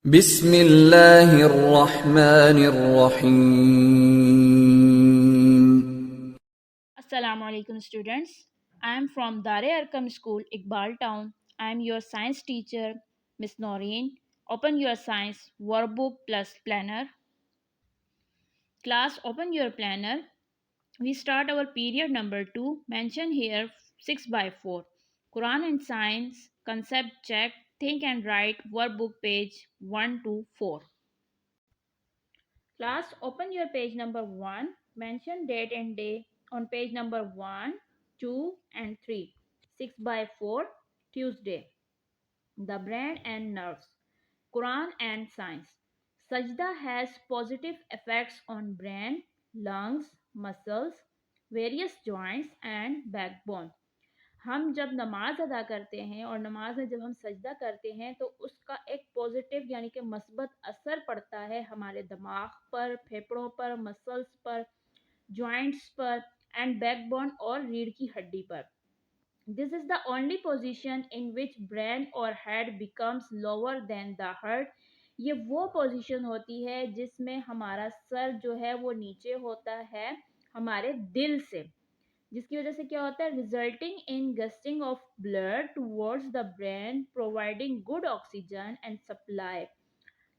बिस्मिल्लाहिर्रहमानिर्रहीम। Assalamu alaikum students. I am from Dare Arkam School, Iqbal Town. I am your science teacher, Miss Noreen. Open your science workbook plus planner. Class, open your planner. We start our period number 2, mentioned here 6 by 4. Quran and Science, concept check, think and write, workbook page 1 to 4. Class, open your page number 1. Mention date and day on page number 1, 2, and 3. 6 by 4, Tuesday. The brain and nerves. Quran and science. Sajda has positive effects on brain, lungs, muscles, various joints and backbone. हम जब नमाज अदा करते हैं और नमाज में जब हम सजदा करते हैं तो उसका एक पॉजिटिव यानी कि मस्बत असर पड़ता है हमारे दिमाग पर, फेफड़ों पर, मसल्स पर, जॉइंट्स पर एंड बैकबोन और रीढ़ की हड्डी पर. This is the only position in which brain or head becomes lower than the heart. ये वो पोजीशन होती है जिसमें हमारा सर जो है वो नीचे होता है हमारे दिल से, जिसकी वजह से क्या होता है, resulting in gusting of blood towards the brain providing good oxygen and supply.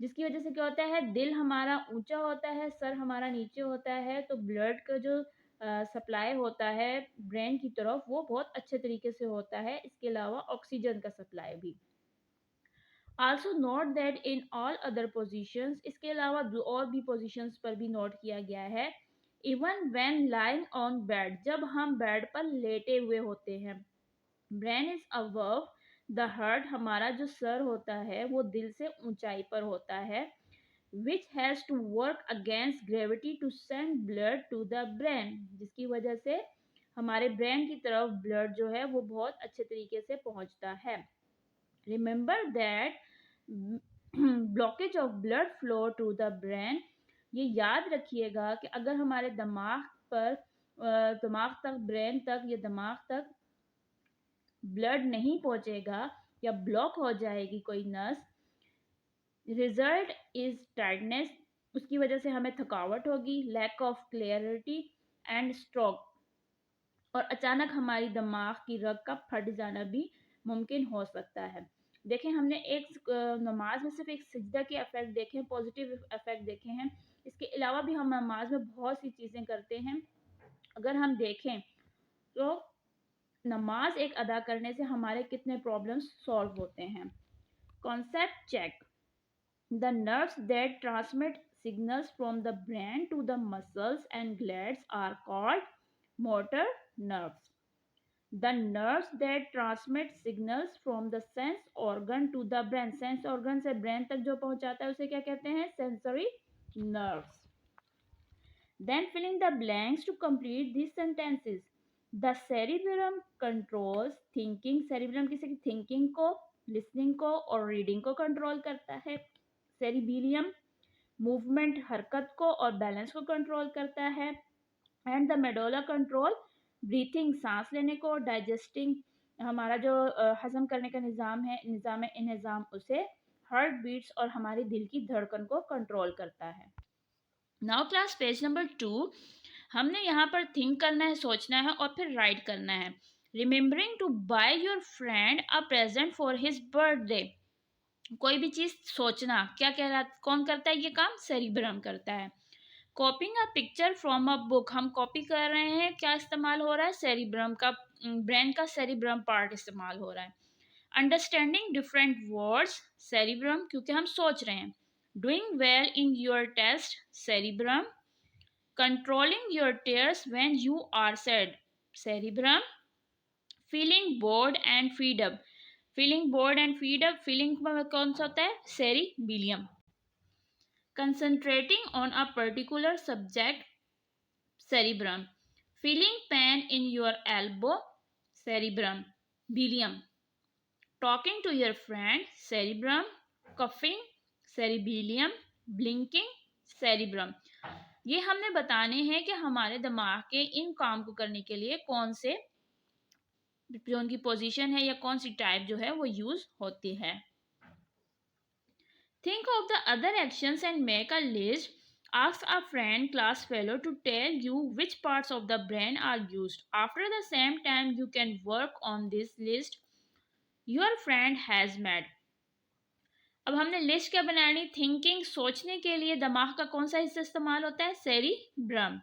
जिसकी वजह से क्या होता है, दिल हमारा ऊंचा होता है, सर हमारा नीचे होता है, तो ब्लड का जो सप्लाई होता है ब्रेन की तरफ वो बहुत अच्छे तरीके से होता है. इसके अलावा ऑक्सीजन का सप्लाई भी. Also note that in all other positions, इसके अलावा और भी पोजिशंस पर भी नोट किया गया है. Even when lying on bed, जब हम बेड पर लेटे हुए होते हैं, brain is above the heart, हमारा जो सर होता है वो दिल से ऊंचाई पर होता है. which has to work against gravity to send blood to the brain, जिसकी वजह से हमारे ब्रेन की तरफ ब्लड जो है वो बहुत अच्छे तरीके से पहुंचता है. Remember that blockage of blood flow to the brain, ये याद रखिएगा कि अगर हमारे दिमाग पर दिमाग तक, ब्रेन तक या दिमाग तक ब्लड नहीं पहुंचेगा या ब्लॉक हो जाएगी कोई नस, रिजल्ट इज टायर्डनेस, उसकी वजह से हमें थकावट होगी, lack of clarity and stroke, और अचानक हमारी दिमाग की रग का फट जाना भी मुमकिन हो सकता है. देखें, हमने एक नमाज में सिर्फ एक सजदा के इफेक्ट देखे हैं, पॉजिटिव इफेक्ट देखे हैं. इसके अलावा भी हम नमाज में बहुत सी चीज़ें करते हैं. अगर हम देखें तो नमाज एक अदा करने से हमारे कितने प्रॉब्लम्स सॉल्व होते हैं. Concept check. The nerves that transmit signals from the brain to the muscles and glands are called motor nerves. The nerves that transmit signals from the sense organ to the brain, sense organ से brain तक जो पहुंचाता है उसे क्या कहते हैं, sensory nerves. Then filling the blanks to complete these sentences. The cerebellum controls thinking. Cerebellum किसी की thinking को, listening को और reading को कंट्रोल करता है. Cerebellum मूवमेंट, हरकत को और बैलेंस को कंट्रोल करता है. And the medulla control breathing, सांस लेने को, डाइजेस्टिंग, हमारा जो हजम करने का निज़ाम है, निज़ाम इंतज़ाम, उसे, हार्ट बीट्स और हमारे दिल की धड़कन को कंट्रोल करता है. नाउ क्लास पेज नंबर 2, हमने यहाँ पर थिंक करना है, सोचना है और फिर राइट करना है. Remembering to buy your friend a present for his birthday. कोई भी चीज सोचना क्या कह रहा, कौन करता है ये काम, सेरिब्रम करता है. कॉपिंग a picture from a book, हम कॉपी कर रहे हैं, क्या इस्तेमाल हो रहा है, सेरिब्रम का, ब्रेन का सेरिब्रम पार्ट इस्तेमाल हो रहा है. अंडरस्टैंडिंग डिफरेंट वर्ड्स, सेरिब्रम, क्योंकि हम सोच रहे हैं. Doing well in your test, cerebrum. Controlling your tears when you are sad, cerebrum. Feeling bored and fed up, feeling bored and fed up, feeling में कौन सा होता है, cerebellum. Concentrating on a particular subject, cerebrum. Feeling pain in your elbow, cerebrum, bilium. Talking to your friend, cerebrum. Coughing, cerebellum. Blinking, cerebrum. ये हमने बताने हैं कि हमारे दिमाग के इन काम को करने के लिए कौन से जो उनकी पोजीशन है या कौन सी टाइप जो है वो यूज होती है. Think of the other actions and make a list. Ask a friend, class fellow to tell you which parts of the brain are used. After the same time, you can work on this list your friend has made. अब हमने list क्या बनानी? Thinking, सोचने के लिए दिमाग का कौन सा हिस्सा इस्तेमाल होता है? सेरिब्रम।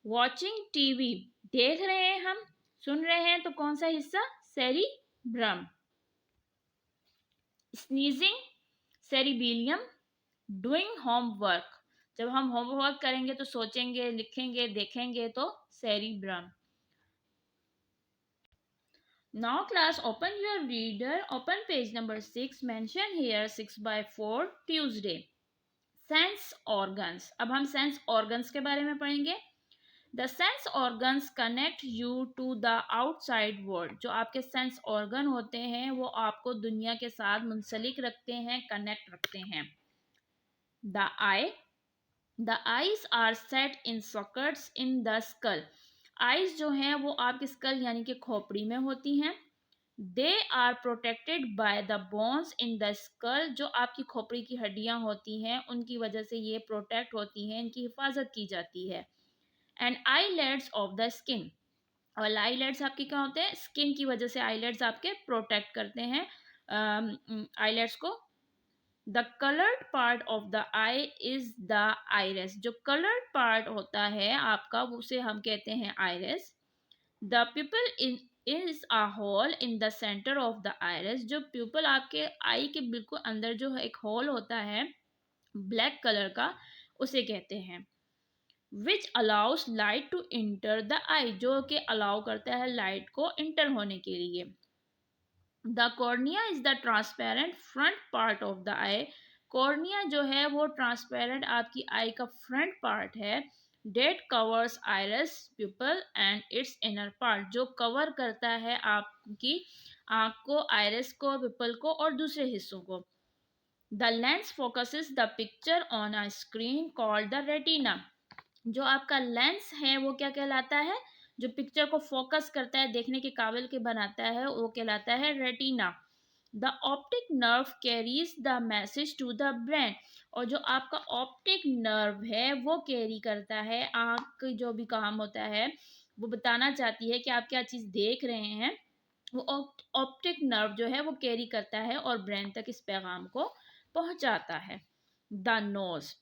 वॉचिंग टीवी, देख रहे हैं हम, सुन रहे हैं, तो कौन सा हिस्सा? सेरिब्रम। स्नीजिंग, सेरिबेलियम। डूइंग होमवर्क, जब हम होमवर्क करेंगे तो सोचेंगे, लिखेंगे, देखेंगे, तो cerebrum. Now class, open your reader, open page number 6, mention here 6 by 4 Tuesday. Sense organs, अब हम सेंस ऑर्गन्स के बारे में पढ़ेंगे। The sense organs connect you to the outside world, जो आपके सेंस ऑर्गन होते हैं वो आपको दुनिया के साथ मुंसलिक रखते हैं, कनेक्ट रखते हैं। The eye, the eyes are set in sockets in the skull, eyes जो हैं वो आपके स्कल यानी कि खोपड़ी में होती हैं। They are protected by the bones in the skull, जो आपकी खोपड़ी की हड्डियां होती हैं उनकी वजह से ये प्रोटेक्ट होती हैं, इनकी हिफाजत की जाती है। And eyelids of the skin, और आईलेट्स आपके क्या होते हैं? स्किन की वजह से आईलेट्स आपके प्रोटेक्ट करते हैं आईलेट्स को। The coloured part of the eye is the iris, जो कलर्ड पार्ट होता है आपका उसे हम कहते हैं iris. The pupil in is a hole in the centre of the iris, जो प्यूपल आपके आई के बिल्कुल अंदर जो एक होल होता है ब्लैक कलर का, उसे कहते हैं। Which allows light to enter the eye, जो कि अलाउ करता है लाइट को इंटर होने के लिए। The cornea is the transparent front part of the eye, cornea जो है वो ट्रांसपेरेंट आपकी आई का फ्रंट पार्ट है। That covers iris pupil and its inner part, जो कवर करता है आपकी आँख को, आइरिस को, प्यूपल को और दूसरे हिस्सों को। The lens focuses the picture on a screen called the retina, जो आपका लेंस है वो क्या कहलाता है? जो पिक्चर को फोकस करता है, देखने के काबिल के बनाता है, वो कहलाता है retina. The optic nerve carries the message to the brain, और जो आपका ऑप्टिक नर्व है वो कैरी करता है, आँख जो भी काम होता है वो बताना चाहती है कि आप क्या चीज़ देख रहे हैं, वो ऑप्टिक नर्व जो है वो कैरी करता है और ब्रेन तक इस पैगाम को पहुंचाता है। The nose,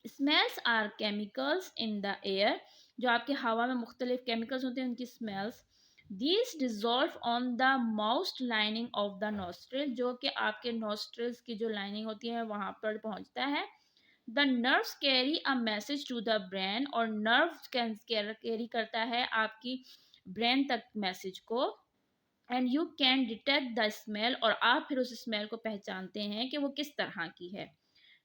smells are chemicals in the air, जो आपके हवा में मुख्तलिफ केमिकल्स होते हैं उनकी smells. These dissolve on the mouth lining of the nostril, जो कि आपके नोस्ट्रिल्स की जो लाइनिंग होती है वहाँ पर पहुँचता है। The nerves carry a message to the brain, और नर्व कैरी करता है आपकी ब्रेन तक मैसेज को। And you can detect the smell, और आप फिर उस स्मेल को पहचानते हैं कि वो किस तरह की है।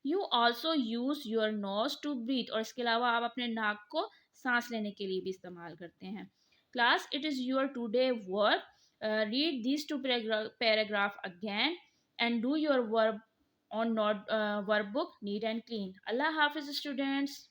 You also use your nose to breathe, और इसके अलावा आप अपने नाक को सांस लेने के लिए भी इस्तेमाल करते हैं। Class, it is your today work, read this two paragraph again and do your work on note work book neat and clean. अल्लाह हाफिज स्टूडेंट्स।